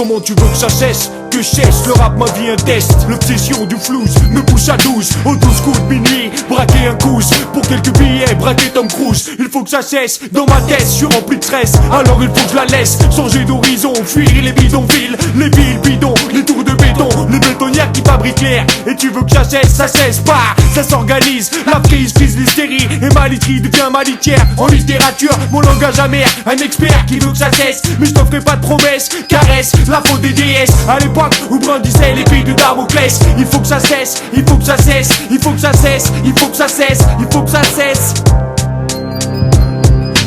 Comment tu veux que ça cesse? Que cesse le rap, ma vie un test. L'obsession du flouze me pousse à 12. Au 12 coups de minuit, braquer un couche. Pour quelques billets, braquer Tom Cruise. Il faut que ça cesse, dans ma tête, je suis rempli de stress. Alors il faut que je la laisse, changer d'horizon. Fuir les bidonvilles, les villes bidons. Les tours de béton, les bétonnières qui fabriquent l'air. Et tu veux que ça cesse pas. Ça s'organise, la prise, l'hystérie. Et ma literie devient ma litière. En littérature, mon langage amer. Un expert qui veut que ça cesse. Mais je t'offre pas de promesses, caresse la faute des déesses. À l'époque où brandissaient les filles de Damoclès. Il faut que ça cesse, il faut que ça cesse. Il faut que ça cesse, il faut que ça cesse. Il faut que ça cesse.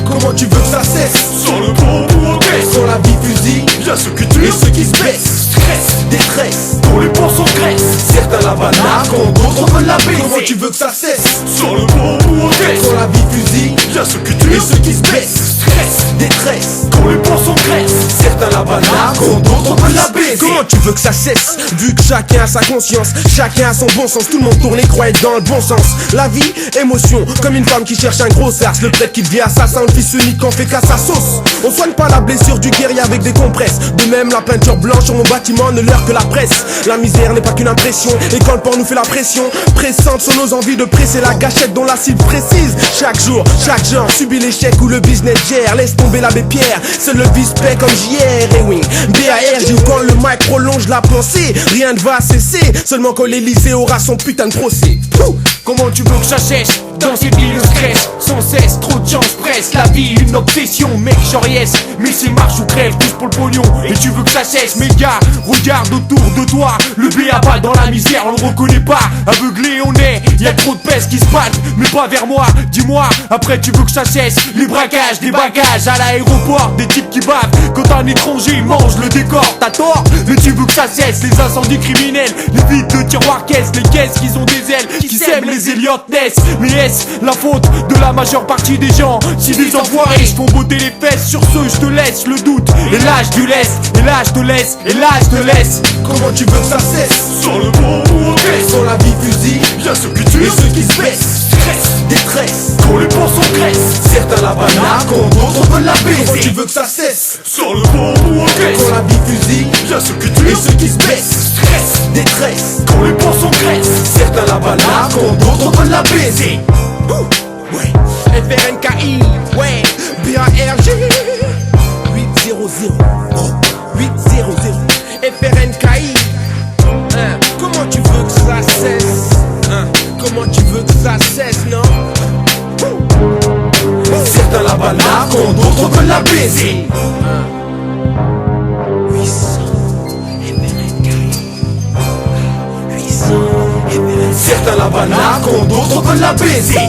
Comment tu veux que ça cesse? Sur le pont ou en caisse. Sur la vie fusille, y'a ceux qui tuent et ceux qui se baissent. Stress, Détresse, dont les ponts sont graisse. certains la banane, quand d'autres veulent la baiser. Comment tu veux que ça cesse? Sur le pont ou en caisse. Sur la vie fusille, Y'a ceux qui et tuent ceux qui se baissent. Stress, Détresse, dont les ponts sont graisse. certains la banane, quand d'autres veulent la baiser. Comment tu veux que ça cesse? Vu que chacun a sa conscience, chacun a son bon sens, tout le monde tourne et croit être dans le bon sens. La vie, émotion, comme une femme qui cherche un gros cercle. Le prêtre qui devient assassin, le fils unique en fait qu'à sa sauce. On soigne pas la blessure du guerrier avec des compresses. De même la peinture blanche sur mon bâtiment ne l'heure que la presse. La misère n'est pas qu'une impression, et quand le port nous fait la pression, pressante sur nos envies de presser la gâchette dont la cible précise. Chaque jour, chaque genre subit l'échec où le business gère. Laisse tomber l'abbé Pierre, c'est le vice-paix comme JR et Wing. BARJ ou quand le mic prolonge la pensée, rien ne va cesser, seulement quand l'Élysée aura son putain de procès. Pouh. Comment tu veux que ça cesse? Dans cette ville le stress, sans cesse, trop de chance presse. La vie, une obsession, mec, genre yes. Mais c'est marche ou crève, tous pour le pognon. Et tu veux que ça cesse, mes gars, regarde autour de toi. Le B.A.B.A. dans la misère, on le reconnaît pas. Aveuglé on est, y'a trop de peste qui se battent. Mais pas vers moi, dis-moi, après tu veux que ça cesse. Les braquages, des bagages à l'aéroport, des types qui bavent. Quand un étranger mange le décor, t'as tort. Mais tu veux que ça cesse, les incendies criminels, les vides de tiroirs caisses, les caisses qui ont des ailes, qui sèment les Elliott Ness. Mais est-ce la faute de la majeure partie des gens? Si des enfoirés se font botter les fesses, sur ce je te laisse le doute. Et là je te laisse, et là je te laisse, et là je te laisse. Comment tu veux que ça cesse? Sur le pont ou en caisse. Sur la vie fusille, Y'a ceux qui et tuent ceux qui se baissent. Stress, Détresse, quand les ponts sont graisse. certains la banane, quand d'autres veulent la baiser. Comment tu veux que ça cesse? Sur le pont ou en caisse. Sur la vie fusille, Y'a ceux qui et tuent ceux qui se baissent. Stress, Détresse, quand les ponts sont graisse. certains la banane, quand d'autres veulent la baiser. Ouais, FRNKI, ouais, BARJ 800, 800, FRNKI. Hein, comment tu veux que ça cesse? Hein, comment tu veux que ça cesse, non? Certains la banane, quand d'autres veulent la baiser. 800, FRNKI 800, FRNKI. Certains la banane, quand d'autres veulent la baiser.